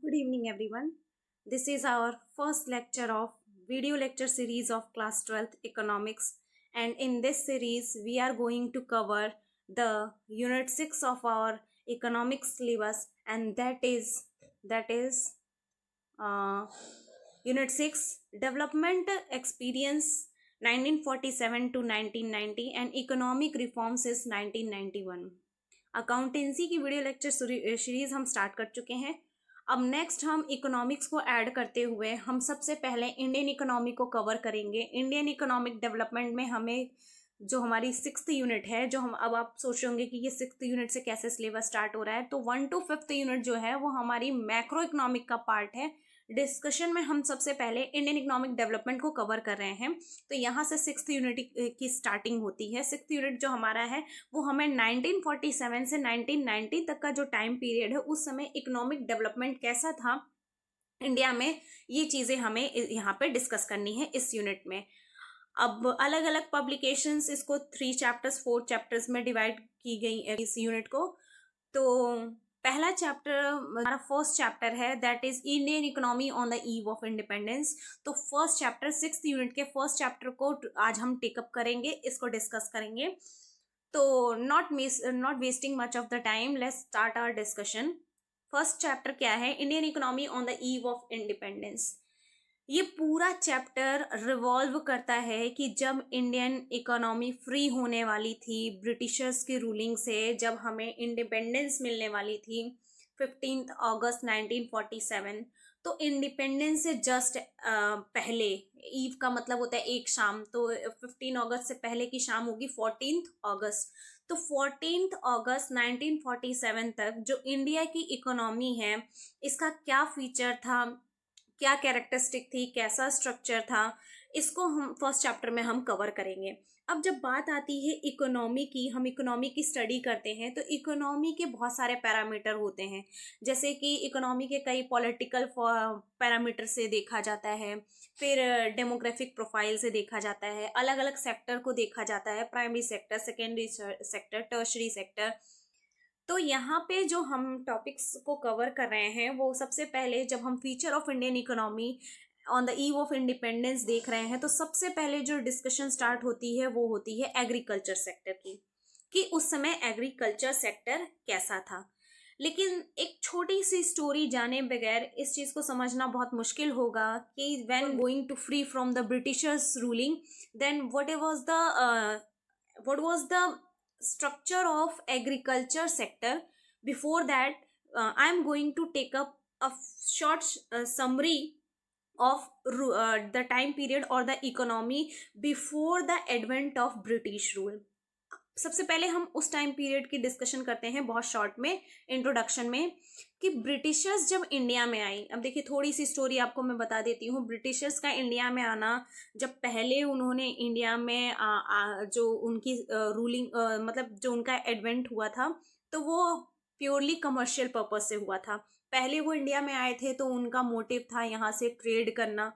Good evening, everyone. This is our first lecture of video lecture series of class 12th economics, and in this series we are going to cover the unit 6 of our economics syllabus, and that is uh, unit 6 development experience 1947 to 1990 and economic reforms is 1991. Accountancy की video lecture series हम start कर चुके हैं. अब next हम economics को add करते हुए हम सबसे पहले इंडियन इकोनॉमी को कवर करेंगे. इंडियन इकोनॉमिक डेवलपमेंट में हमें जो हमारी 6th यूनिट है, जो हम अब आप सोच होंगे कि ये 6th यूनिट से कैसे सिलेबस स्टार्ट हो रहा है, तो 1 to 5th यूनिट जो है वो हमारी मैक्रो इकोनॉमिक का पार्ट है. डिस्कशन में हम सबसे पहले इंडियन इकोनॉमिक डेवलपमेंट को कवर कर रहे हैं, तो यहाँ से 6th यूनिट की स्टार्टिंग होती है. 6th यूनिट जो हमारा है वो हमें 1947 से 1990 तक का जो टाइम पीरियड है, उस समय इकोनॉमिक डेवलपमेंट कैसा था इंडिया में, ये चीज़ें हमें यहाँ पे डिस्कस करनी है इस यूनिट में. अब अलग अलग पब्लिकेशंस इसको 3 चैप्टर्स 4 चैप्टर्स में डिवाइड की गई इस यूनिट को. तो पहला चैप्टर हमारा फर्स्ट चैप्टर है, that is Indian economy on the eve of independence. तो फर्स्ट चैप्टर 6th यूनिट के फर्स्ट चैप्टर को आज हम टेकअप करेंगे, इसको डिस्कस करेंगे. तो not wasting much of the time, let's start our discussion. First chapter क्या है? Indian economy on the eve of independence. ये पूरा चैप्टर रिवॉल्व करता है कि जब इंडियन इकोनॉमी फ्री होने वाली थी ब्रिटिशर्स की रूलिंग से, जब हमें इंडिपेंडेंस मिलने वाली थी 15 अगस्त 1947, तो इंडिपेंडेंस से जस्ट पहले, ईव का मतलब होता है एक शाम, तो 15 अगस्त से पहले की शाम होगी 14 अगस्त. तो 14 अगस्त 1947 तक जो इंडिया की इकोनॉमी है, इसका क्या फीचर था, क्या कैरेक्टरिस्टिक थी, कैसा स्ट्रक्चर था, इसको हम फर्स्ट चैप्टर में हम कवर करेंगे. अब जब बात आती है इकोनॉमी की, हम इकोनॉमी की स्टडी करते हैं तो इकोनॉमी के बहुत सारे पैरामीटर होते हैं. जैसे कि इकोनॉमी के कई पॉलिटिकल पैरामीटर से देखा जाता है, फिर डेमोग्राफिक प्रोफाइल से देखा जाता है, अलग अलग सेक्टर को देखा जाता है, primary sector, secondary sector, tertiary sector. तो यहाँ पे जो हम टॉपिक्स को कवर कर रहे हैं, वो सबसे पहले जब हम feature of Indian economy on the eve of independence देख रहे हैं, तो सबसे पहले जो डिस्कशन स्टार्ट होती है वो होती है एग्रीकल्चर सेक्टर की, कि उस समय एग्रीकल्चर सेक्टर कैसा था. लेकिन एक छोटी सी स्टोरी जाने बगैर इस चीज़ को समझना बहुत मुश्किल होगा कि when going to free from the Britishers ruling, then what was the structure of agriculture sector. Before that, I am going to take up a short summary of the time period or the economy before the advent of British rule. सबसे पहले हम उस time period की discussion करते हैं बहुत short में, introduction में, कि ब्रिटिशर्स जब इंडिया में आई. अब देखिए, थोड़ी सी स्टोरी आपको मैं बता देती हूँ. ब्रिटिशर्स का इंडिया में आना, जब पहले उन्होंने इंडिया में जो उनकी रूलिंग मतलब जो उनका एडवेंट हुआ था, तो वो प्योरली कमर्शियल पर्पज से हुआ था. पहले वो इंडिया में आए थे तो उनका मोटिव था यहाँ से ट्रेड करना.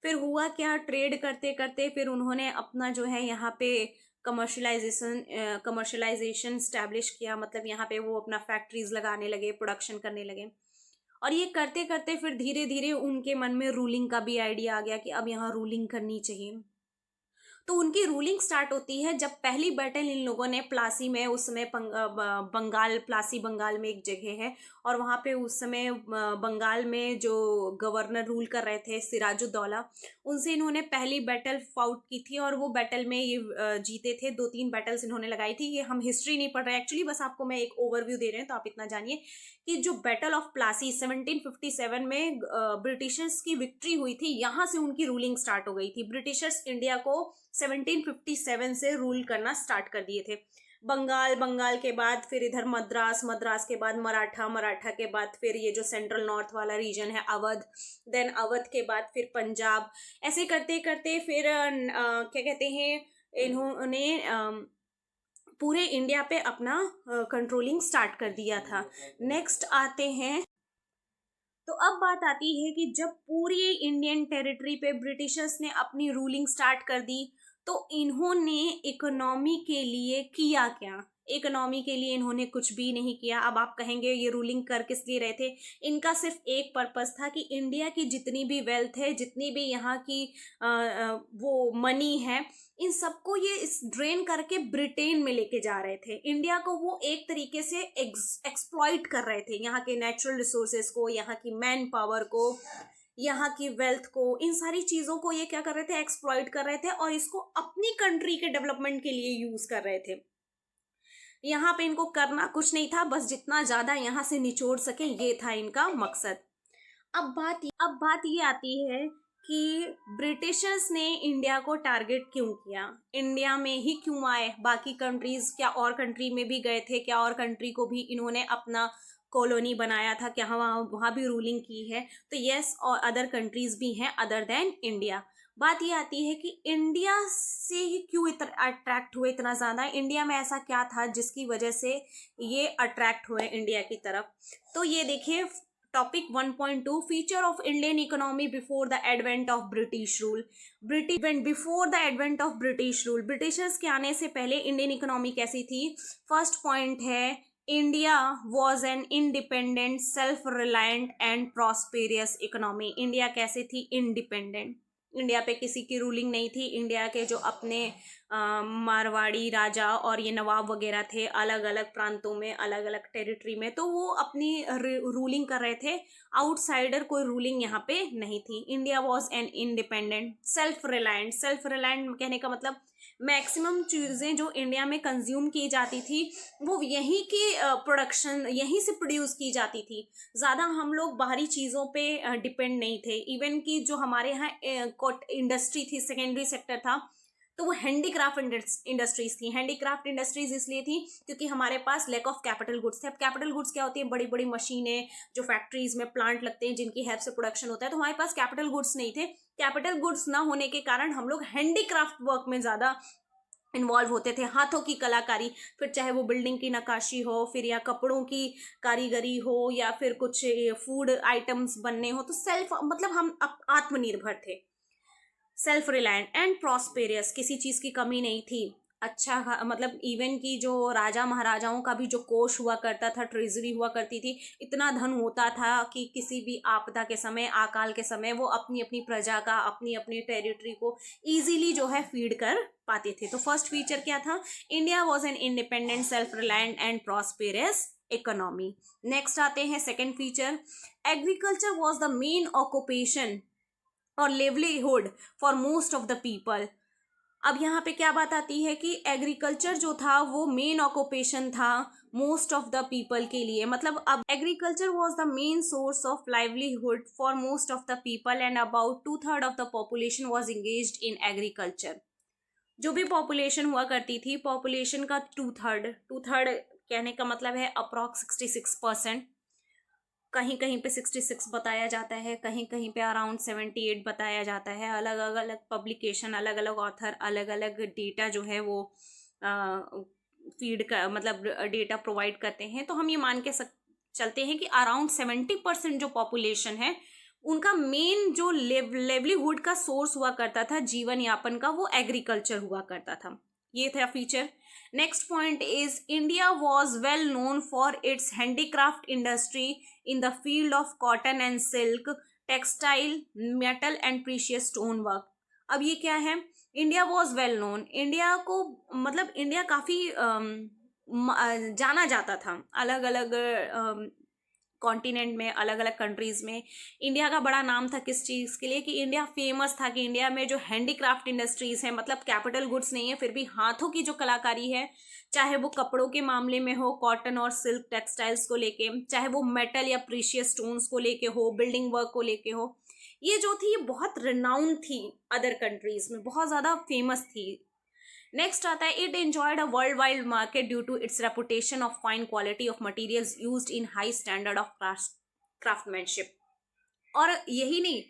फिर हुआ क्या, ट्रेड करते करते फिर उन्होंने अपना जो है यहाँ पे कमर्शलाइजेशन स्टैब्लिश किया. मतलब यहाँ पे वो अपना फैक्ट्रीज लगाने लगे, प्रोडक्शन करने लगे. और ये करते करते फिर धीरे धीरे उनके मन में रूलिंग का भी आइडिया आ गया कि अब यहाँ रूलिंग करनी चाहिए. तो उनकी रूलिंग स्टार्ट होती है जब पहली बैटल इन लोगों ने प्लासी में, उस समय बंगाल, प्लासी बंगाल में एक जगह है, और वहाँ पे उस समय बंगाल में जो गवर्नर रूल कर रहे थे सिराजुद्दौला, उनसे इन्होंने पहली बैटल फाउट की थी, और वो बैटल में ये जीते थे. 2-3 बैटल्स इन्होंने लगाई थी. ये हम हिस्ट्री नहीं पढ़ रहे एक्चुअली, बस आपको मैं एक ओवरव्यू दे रहे हैं, तो आप इतना जानिए कि जो बैटल ऑफ प्लासी 1757 में ब्रिटिशर्स की विक्ट्री हुई थी, यहाँ से उनकी रूलिंग स्टार्ट हो गई थी. ब्रिटिशर्स इंडिया को 1757 से रूल करना स्टार्ट कर दिए थे. बंगाल के बाद फिर इधर मद्रास के बाद मराठा के बाद फिर ये जो सेंट्रल नॉर्थ वाला रीजन है अवध, देन अवध के बाद फिर पंजाब. ऐसे करते करते फिर क्या कहते हैं, इन्होंने पूरे इंडिया पे अपना कंट्रोलिंग स्टार्ट कर दिया था. नेक्स्ट आते हैं, तो अब बात आती है कि जब पूरी इंडियन टेरिटरी पे ब्रिटिशर्स ने अपनी रूलिंग स्टार्ट कर दी, तो इन्होंने इकोनॉमी के लिए किया क्या. इकोनॉमी के लिए इन्होंने कुछ भी नहीं किया। अब आप कहेंगे ये रूलिंग कर किस लिए रहे थे? इनका सिर्फ एक पर्पस था कि इंडिया की जितनी भी वेल्थ है, जितनी भी यहाँ की वो मनी है, इन सबको ये इस ड्रेन करके ब्रिटेन में लेके जा रहे थे। इंडिया को वो एक तरीके से एक्सप्लॉइट कर रहे थे, यहाँ के नेचुरल रिसोर्सेज को, यहाँ की मैन पावर को, यहाँ की वेल्थ को, इन सारी चीजों को ये क्या कर रहे थे? एक्सप्लॉइट कर रहे थे और इसको अपनी कंट्री के डेवलपमेंट के लिए यूज कर रहे थे। यहाँ पे इनको करना कुछ नहीं था, बस जितना ज्यादा यहाँ से निचोड़ सके ये था इनका मकसद। अब बात ये आती है कि ब्रिटिशर्स ने इंडिया को टारगेट क्यों किया, इंडिया में ही क्यों आए, बाकी कंट्रीज, क्या और कंट्री में भी गए थे, क्या और कंट्री को भी इन्होंने अपना कॉलोनी बनाया था, क्या वहाँ भी रूलिंग की है? तो यस, और अदर कंट्रीज भी हैं अदर देन इंडिया। बात ये आती है कि इंडिया से ही क्यों अट्रैक्ट हुए इतना ज़्यादा, इंडिया में ऐसा क्या था जिसकी वजह से ये अट्रैक्ट हुए इंडिया की तरफ? तो ये देखिए topic 1.2 feature of Indian economy before the advent of British rule. Before the advent of British rule, Britishers के आने से पहले इंडियन इकोनॉमी कैसी थी? फर्स्ट पॉइंट है, India was an independent, self reliant and prosperious economy. India कैसे थी? Independent. India पे किसी की रूलिंग नहीं थी। इंडिया के जो अपने मारवाड़ी राजा और ये नवाब वगैरह थे अलग अलग प्रांतों में, अलग अलग टेरिटरी में, तो वो अपनी रूलिंग कर रहे थे। आउटसाइडर कोई रूलिंग यहाँ पे नहीं थी। India was an independent, self reliant. Self reliant कहने का मतलब मैक्सिमम चीज़ें जो इंडिया में कंज्यूम की जाती थी वो यहीं की प्रोडक्शन, यहीं से प्रोड्यूस की जाती थी। ज़्यादा हम लोग बाहरी चीज़ों पे डिपेंड नहीं थे। इवन कि जो हमारे यहाँ इंडस्ट्री थी, सेकेंडरी सेक्टर था, तो वो हैंडीक्राफ्ट इंडस्ट्रीज थी। हैंडीक्राफ्ट इंडस्ट्रीज इसलिए थी क्योंकि हमारे पास लैक ऑफ कैपिटल गुड्स थे। अब कैपिटल गुड्स क्या होती है? बड़ी बड़ी मशीनें, जो फैक्ट्रीज में प्लांट लगते हैं जिनकी हेल्प से प्रोडक्शन होता है, तो हमारे पास कैपिटल गुड्स नहीं थे। कैपिटल गुड्स ना होने के कारण हम लोग हैंडीक्राफ्ट वर्क में ज़्यादा इन्वॉल्व होते थे। हाथों की कलाकारी, फिर चाहे वो बिल्डिंग की नक्काशी हो, फिर या कपड़ों की कारीगरी हो, या फिर कुछ फूड आइटम्स बनने हो, तो सेल्फ मतलब हम आत्मनिर्भर थे। सेल्फ रिलायंट एंड प्रॉस्पेरियस, किसी चीज़ की कमी नहीं थी। अच्छा मतलब इवन की जो राजा महाराजाओं का भी जो कोष हुआ करता था, ट्रेजरी हुआ करती थी, इतना धन होता था कि किसी भी आपदा के समय, अकाल के समय वो अपनी अपनी प्रजा का, अपनी अपनी टेरिटरी को इजीली जो है फीड कर पाते थे। तो फर्स्ट फीचर क्या था? India was an independent, self reliant and prosperious economy. Next आते हैं second feature, agriculture was the main occupation और livelihood for most of the people. अब यहाँ पे क्या बात आती है कि एग्रीकल्चर जो था वो मेन ऑक्यूपेशन था मोस्ट ऑफ द पीपल के लिए। मतलब अब agriculture was the main source of livelihood for most of the people and about 2/3 of the population was engaged in agriculture. जो भी पॉपुलेशन हुआ करती थी, पॉपुलेशन का टू थर्ड कहने का मतलब है अप्रॉक्स 66%। कहीं कहीं पे 66 बताया जाता है, कहीं कहीं पे अराउंड 78 बताया जाता है। अलग अलग पब्लिकेशन, अलग अलग ऑथर अलग अलग डेटा जो है वो फीड कर मतलब डेटा प्रोवाइड करते हैं। तो हम ये मान के चलते हैं कि अराउंड 70% जो पॉपुलेशन है उनका मेन जो लेवलीहुड का सोर्स हुआ करता था जीवन यापन का, वो एग्रीकल्चर हुआ करता था। ये था feature. Next point is India was well known for its handicraft industry in the field of cotton and silk, textile, metal and precious stone work. अब ये क्या है? India was well known, India को मतलब इंडिया काफ़ी जाना जाता था अलग अलग कॉन्टिनेंट में, अलग अलग कंट्रीज़ में। इंडिया का बड़ा नाम था किस चीज़ के लिए? कि इंडिया फेमस था कि इंडिया में जो हैंडीक्राफ्ट इंडस्ट्रीज़ हैं, मतलब कैपिटल गुड्स नहीं है फिर भी हाथों की जो कलाकारी है, चाहे वो कपड़ों के मामले में हो, कॉटन और सिल्क टेक्सटाइल्स को लेके, चाहे वो मेटल या प्रीशियस स्टोन्स को लेके हो, बिल्डिंग वर्क को लेके हो, ये जो थी ये बहुत रिनाउंड थी, अदर कंट्रीज़ में बहुत ज़्यादा फेमस थी। नेक्स्ट आता है, it enjoyed a world wide market due to its reputation of fine quality of materials used in high standard of craftsmanship. और यही नहीं,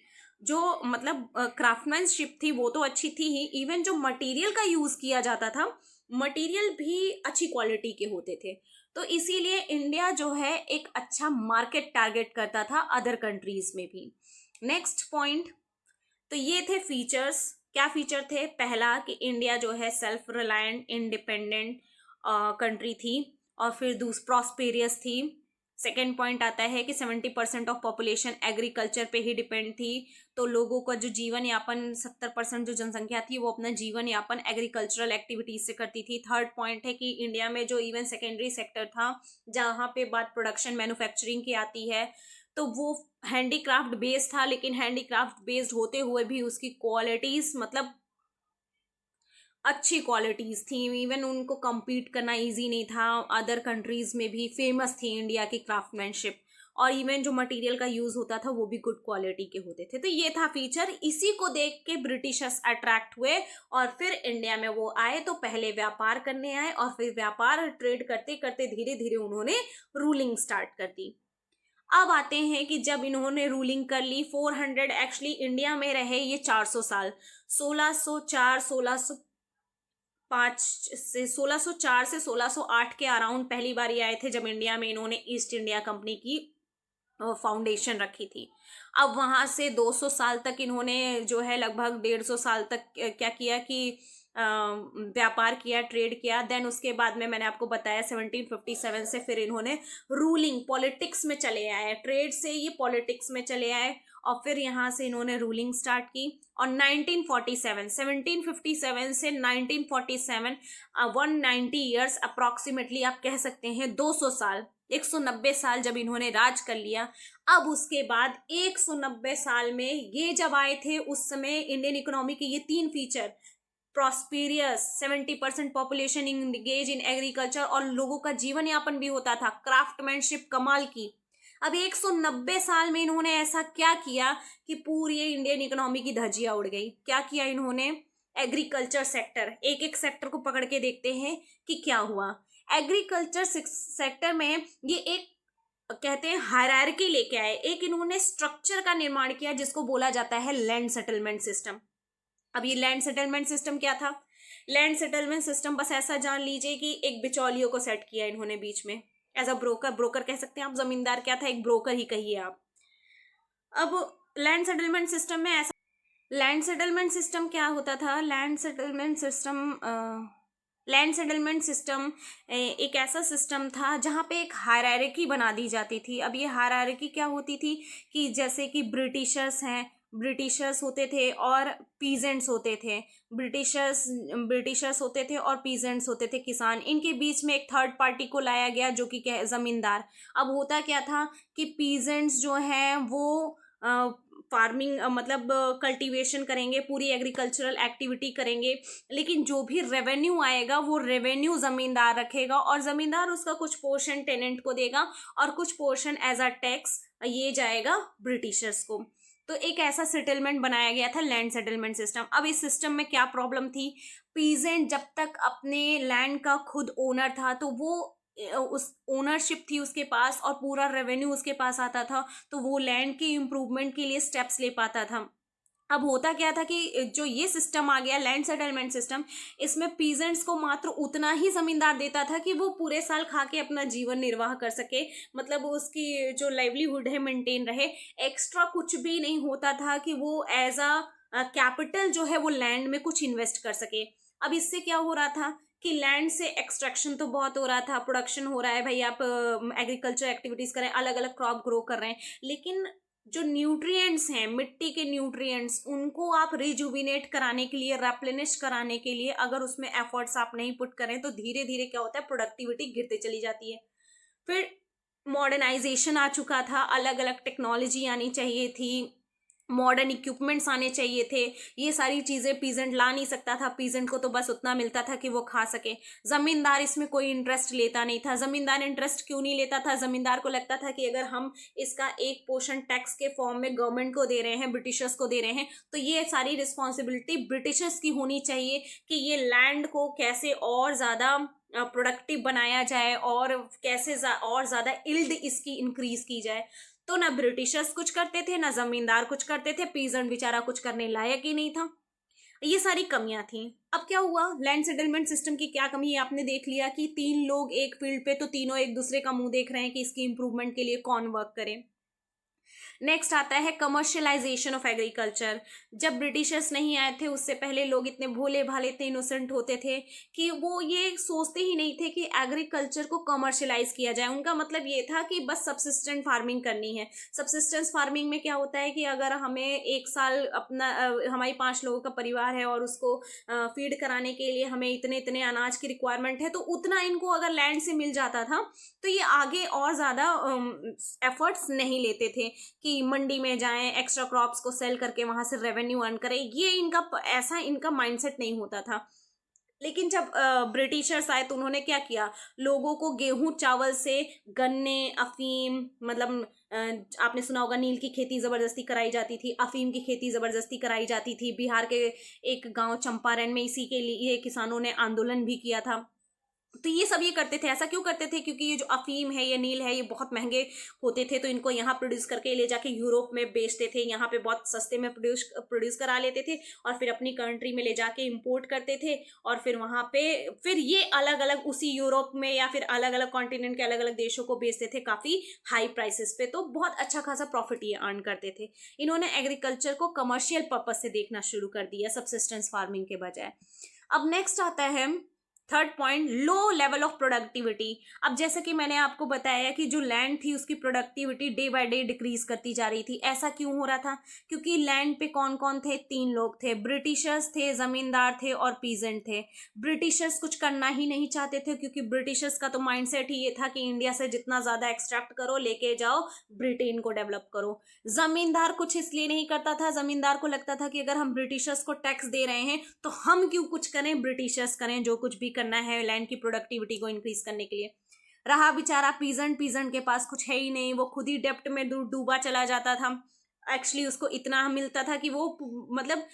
जो मतलब क्राफ्टमैनशिप थी वो तो अच्छी थी ही, इवन जो मटेरियल का यूज़ किया जाता था, मटेरियल भी अच्छी क्वालिटी के होते थे। तो इसीलिए इंडिया जो है एक अच्छा मार्केट टारगेट करता था अदर कंट्रीज में भी। नेक्स्ट पॉइंट, तो ये थे फीचर्स। क्या फीचर थे? पहला कि इंडिया जो है सेल्फ रिलायंट, इंडिपेंडेंट कंट्री थी, और फिर प्रॉस्पेरियस थी। सेकेंड पॉइंट आता है कि 70% ऑफ पॉपुलेशन एग्रीकल्चर पे ही डिपेंड थी, तो लोगों का जो जीवन यापन 70% जो जनसंख्या थी वो अपना जीवन यापन एग्रीकल्चरल एक्टिविटीज से करती थी। थर्ड पॉइंट है कि इंडिया में जो इवन सेकेंडरी सेक्टर था, जहाँ पे बात प्रोडक्शन मैन्युफैक्चरिंग की आती है, तो वो हैंडीक्राफ्ट बेस्ड था, लेकिन हैंडीक्राफ्ट बेस्ड होते हुए भी उसकी क्वालिटीज मतलब अच्छी क्वालिटीज थी। इवन उनको compete करना इजी नहीं था, अदर कंट्रीज में भी फेमस थी इंडिया की क्राफ्टमैनशिप, और इवन जो मटेरियल का यूज होता था वो भी गुड क्वालिटी के होते थे। तो ये था फीचर, इसी को देख के ब्रिटिशर्स अट्रैक्ट हुए और फिर इंडिया में वो आए। तो पहले व्यापार करने आए और फिर व्यापार ट्रेड करते करते धीरे धीरे उन्होंने रूलिंग स्टार्ट कर दी। अब आते हैं कि जब इन्होंने रूलिंग कर ली 400, एक्चुअली इंडिया में रहे ये 400 साल, 1604 1604 से 1608 के अराउंड पहली बार ये आए थे, जब इंडिया में इन्होंने ईस्ट इंडिया कंपनी की फाउंडेशन रखी थी। अब वहां से 200 साल तक इन्होंने जो है लगभग 150 साल तक क्या किया कि व्यापार किया, ट्रेड किया। देन उसके बाद में मैंने आपको बताया 1757 से फिर इन्होंने रूलिंग पॉलिटिक्स में चले आए, ट्रेड से ये पॉलिटिक्स में चले आए, और फिर यहाँ से इन्होंने रूलिंग स्टार्ट की। और 1747 1757 से 1947 190 ईयर्स अप्रॉक्सीमेटली आप कह सकते हैं 200 साल, 190 साल जब इन्होंने राज कर लिया। अब उसके बाद 190 साल में ये जब आए थे, उस समय इंडियन इकोनॉमी के ये तीन feature, prosperous, 70% population engage in agriculture, और लोगों का जीवन यापन भी होता था, क्राफ्टमैनशिप कमाल की। अब 190 साल में इन्होंने ऐसा क्या किया कि पूरी इंडियन इकोनॉमी की धज्जियां उड़ गई। क्या किया इन्होंने? एग्रीकल्चर सेक्टर, एक एक सेक्टर को पकड़ के देखते हैं कि क्या हुआ। एग्रीकल्चर सेक्टर में ये एक कहते हैं हायरार्की लेके आए, एक इन्होंने स्ट्रक्चर का निर्माण किया जिसको बोला जाता है लैंड सेटलमेंट सिस्टम। अब ये लैंड सेटलमेंट सिस्टम क्या था? लैंड सेटलमेंट सिस्टम बस ऐसा जान लीजिए कि एक बिचौलियों को सेट किया इन्होंने बीच में, एज अ ब्रोकर कह सकते हैं आप, जमींदार क्या था, एक ब्रोकर ही कहिए आप। अब लैंड सेटलमेंट सिस्टम में ऐसा, लैंड सेटलमेंट सिस्टम क्या होता था? लैंड सेटलमेंट सिस्टम एक ऐसा सिस्टम था जहाँ पे एक हायरार्की बना दी जाती थी। अब ये हायरार्की क्या होती थी कि जैसे कि ब्रिटिशर्स होते थे और पीजेंट्स होते थे, ब्रिटिशर्स होते थे और पीजेंट्स होते थे, किसान। इनके बीच में एक थर्ड पार्टी को लाया गया जो कि जमींदार। अब होता क्या था कि पीजेंट्स जो हैं वो फार्मिंग मतलब कल्टीवेशन करेंगे, पूरी एग्रीकल्चरल एक्टिविटी करेंगे, लेकिन जो भी रेवेन्यू आएगा वो रेवेन्यू जमींदार रखेगा, और जमींदार उसका कुछ पोर्शन टेनेंट को देगा और कुछ पोर्शन एज अ टैक्स ये जाएगा ब्रिटिशर्स को। तो एक ऐसा सेटलमेंट बनाया गया था, लैंड सेटलमेंट सिस्टम। अब इस सिस्टम में क्या प्रॉब्लम थी? पीजेंट जब तक अपने लैंड का खुद ओनर था तो वो उस ओनरशिप थी उसके पास और पूरा रेवेन्यू उसके पास आता था, तो वो लैंड के इम्प्रूवमेंट के लिए स्टेप्स ले पाता था। अब होता क्या था कि जो ये सिस्टम आ गया लैंड सेटलमेंट सिस्टम, इसमें पीजेंट्स को मात्र उतना ही जमींदार देता था कि वो पूरे साल खा के अपना जीवन निर्वाह कर सके, मतलब उसकी जो लाइवलीहुड है मेंटेन रहे। एक्स्ट्रा कुछ भी नहीं होता था कि वो एज अ कैपिटल जो है वो लैंड में कुछ इन्वेस्ट कर सके। अब इससे क्या हो रहा था कि लैंड से एक्सट्रैक्शन तो बहुत हो रहा था, प्रोडक्शन हो रहा है, भाई आप एग्रीकल्चर एक्टिविटीज करें, अलग अलग क्रॉप ग्रो कर रहे हैं, लेकिन जो न्यूट्रिएंट्स हैं, मिट्टी के न्यूट्रिएंट्स, उनको आप रिजुविनेट कराने के लिए, रेप्लेनिश कराने के लिए अगर उसमें एफर्ट्स आप नहीं पुट करें तो धीरे धीरे क्या होता है, प्रोडक्टिविटी गिरते चली जाती है। फिर मॉडर्नाइजेशन आ चुका था, अलग अलग टेक्नोलॉजी आनी चाहिए थी, मॉडर्न इक्विपमेंट्स आने चाहिए थे। ये सारी चीजें पीजेंट ला नहीं सकता था, पीजेंट को तो बस उतना मिलता था कि वो खा सके। जमींदार इसमें कोई इंटरेस्ट लेता नहीं था। जमींदार इंटरेस्ट क्यों नहीं लेता था? जमींदार को लगता था कि अगर हम इसका एक पोर्शन टैक्स के फॉर्म में गवर्नमेंट को दे रहे हैं, ब्रिटिशर्स को दे रहे हैं, तो ये सारी रिस्पॉन्सिबिलिटी ब्रिटिशर्स की होनी चाहिए कि ये लैंड को कैसे और ज्यादा प्रोडक्टिव बनाया जाए और कैसे और ज्यादा इल्ड इसकी इंक्रीज की जाए। तो ना ब्रिटिशर्स कुछ करते थे, ना जमींदार कुछ करते थे, पीजेंट बेचारा कुछ करने लायक ही नहीं था। ये सारी कमियां थी। अब क्या हुआ, लैंड सेटलमेंट सिस्टम की क्या कमी है आपने देख लिया कि तीन लोग एक फील्ड पे, तो तीनों एक दूसरे का मुंह देख रहे हैं कि इसकी इंप्रूवमेंट के लिए कौन वर्क करे। नेक्स्ट आता है कमर्शियलाइजेशन ऑफ एग्रीकल्चर। जब ब्रिटिशर्स नहीं आए थे उससे पहले लोग इतने भोले भाले इतने इनोसेंट होते थे कि वो ये सोचते ही नहीं थे कि एग्रीकल्चर को कमर्शियलाइज किया जाए। उनका मतलब ये था कि बस सबसिस्टेंट फार्मिंग करनी है। सबसिस्टेंस फार्मिंग में क्या होता है कि अगर हमें एक साल अपना हमारी 5 लोगों का परिवार है और उसको फीड कराने के लिए हमें इतने इतने अनाज की रिक्वायरमेंट है, तो उतना इनको अगर लैंड से मिल जाता था तो ये आगे और ज़्यादा एफर्ट्स नहीं लेते थे कि मंडी में जाएं, एक्स्ट्रा क्रॉप्स को सेल करके वहां से रेवेन्यू अर्न करें। ये इनका ऐसा इनका माइंडसेट नहीं होता था। लेकिन जब ब्रिटिशर्स आए तो उन्होंने क्या किया, लोगों को गेहूं चावल से गन्ने अफीम, मतलब आपने सुना होगा नील की खेती जबरदस्ती कराई जाती थी, अफीम की खेती जबरदस्ती कराई जाती थी। बिहार के एक गांव चंपारण में इसी के लिए किसानों ने आंदोलन भी किया था। तो ये सब ये करते थे। ऐसा क्यों करते थे? क्योंकि ये जो अफीम है या नील है ये बहुत महंगे होते थे, तो इनको यहाँ प्रोड्यूस करके ले जाके यूरोप में बेचते थे। यहाँ पे बहुत सस्ते में प्रोड्यूस करा लेते थे और फिर अपनी कंट्री में ले जाके इंपोर्ट करते थे और फिर वहाँ पे फिर ये अलग अलग उसी यूरोप में या फिर अलग अलग कॉन्टिनेंट के अलग अलग देशों को बेचते थे काफ़ी हाई प्राइसेस पे। तो बहुत अच्छा खासा प्रॉफिट ये अर्न करते थे। इन्होंने एग्रीकल्चर को कमर्शियल पर्पज से देखना शुरू कर दिया सबसिस्टेंस फार्मिंग के बजाय। अब नेक्स्ट आता है third point, low level of productivity. अब जैसे कि मैंने आपको बताया कि जो लैंड थी उसकी productivity day by day decrease करती जा रही थी। ऐसा क्यों हो रहा था? क्योंकि लैंड पे कौन कौन थे? 3 लोग थे, ब्रिटिशर्स थे, जमींदार थे और पीजेंट थे। ब्रिटिशर्स कुछ करना ही नहीं चाहते थे क्योंकि ब्रिटिशर्स का तो माइंडसेट ही ये था कि इंडिया से जितना ज्यादा एक्सट्रैक्ट करो लेके जाओ, ब्रिटेन को डेवलप करो। जमींदार कुछ इसलिए नहीं करता था, जमींदार को लगता था कि अगर हम ब्रिटिशर्स को टैक्स दे रहे हैं तो हम क्यों कुछ करें, ब्रिटिशर्स करें जो कुछ भी करना है लैंड की प्रोडक्टिविटी को इंक्रीज करने के लिए। रहा बेचारा पीजेंट, पीजेंट के पास कुछ है ही नहीं, वो खुद ही डेप्ट में डूबा चला जाता था। एक्चुअली उसको इतना मिलता था कि वो मतलब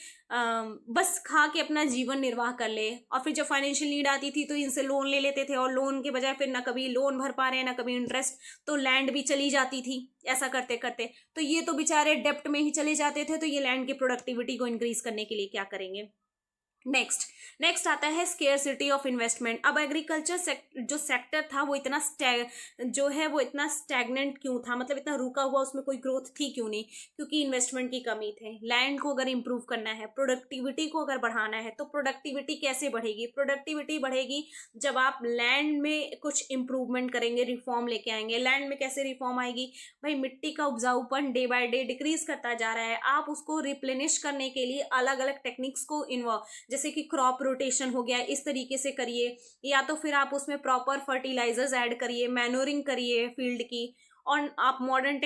बस खा के अपना जीवन निर्वाह कर ले, और फिर जब फाइनेंशियल नीड आती थी तो इनसे लोन ले लेते थे और लोन के बजाय फिर ना कभी लोन भर पा रहे हैं ना कभी इंटरेस्ट, तो लैंड भी चली जाती थी। ऐसा करते करते तो ये तो बेचारे डेप्ट में ही चले जाते थे। तो ये लैंड की प्रोडक्टिविटी को इंक्रीज करने के लिए क्या करेंगे? नेक्स्ट आता है स्केर्सिटी ऑफ इन्वेस्टमेंट। अब एग्रीकल्चर जो सेक्टर था वो इतना स्टैग्नेंट क्यों था, मतलब इतना रुका हुआ, उसमें कोई ग्रोथ थी क्यों नहीं? क्योंकि इन्वेस्टमेंट की कमी थी। लैंड को अगर इंप्रूव करना है, प्रोडक्टिविटी को अगर बढ़ाना है, तो प्रोडक्टिविटी कैसे बढ़ेगी? प्रोडक्टिविटी बढ़ेगी जब आप लैंड में कुछ इंप्रूवमेंट करेंगे, रिफॉर्म लेके आएंगे। लैंड में कैसे रिफॉर्म आएगी? भाई मिट्टी का उपजाऊपन डे बाय डे डिक्रीज करता जा रहा है, आप उसको रिप्लेनिश करने के लिए अलग अलग टेक्निक्स को इन्वॉल्व, जैसे कि क्रॉप रोटेशन हो गया, इस तरीके से करिए, या तो फिर आप उसमें प्रॉपर फर्टिलाइजर्स ऐड करिए, मैनोरिंग करिए फील्ड की, और आप मॉडर्न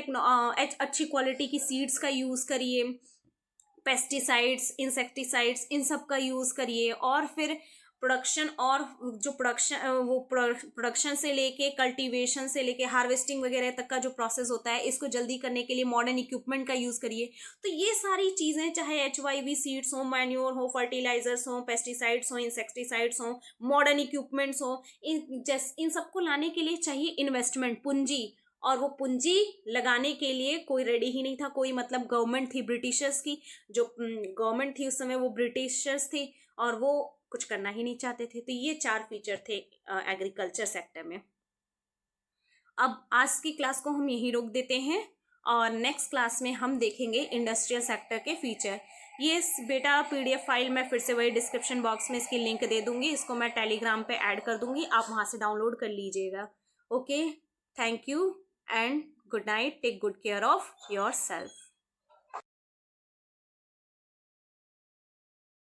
अच्छी क्वालिटी की सीड्स का यूज करिए, पेस्टिसाइड्स, इंसेक्टिसाइड्स, इन सब का यूज करिए। और फिर प्रोडक्शन, और जो प्रोडक्शन से लेके कल्टीवेशन से लेके हार्वेस्टिंग वगैरह तक का जो प्रोसेस होता है, इसको जल्दी करने के लिए मॉडर्न इक्विपमेंट का यूज करिए। तो ये सारी चीजें, चाहे HYV सीड्स हो, मैन्योर हो, फर्टिलाइजर्स हो, पेस्टिसाइड्स हो, इंसेक्टिसाइड्स हो, मॉडर्न इक्विपमेंट्स हो, इन सबको लाने के लिए चाहिए इन्वेस्टमेंट, पूंजी। और वो पूंजी लगाने के लिए कोई रेडी ही नहीं था। कोई, मतलब गवर्नमेंट थी ब्रिटिशर्स की, जो गवर्नमेंट थी उस समय वो ब्रिटिशर्स थी और वो कुछ करना ही नहीं चाहते थे। तो ये 4 फीचर थे एग्रीकल्चर सेक्टर में। अब आज की क्लास को हम यहीं रोक देते हैं और नेक्स्ट क्लास में हम देखेंगे इंडस्ट्रियल सेक्टर के फीचर। ये बेटा PDF फाइल मैं फिर से वही डिस्क्रिप्शन बॉक्स में इसकी लिंक दे दूंगी, इसको मैं टेलीग्राम पे ऐड कर दूंगी, आप वहाँ से डाउनलोड कर लीजिएगा। Okay, thank you and good night, take good care of your self.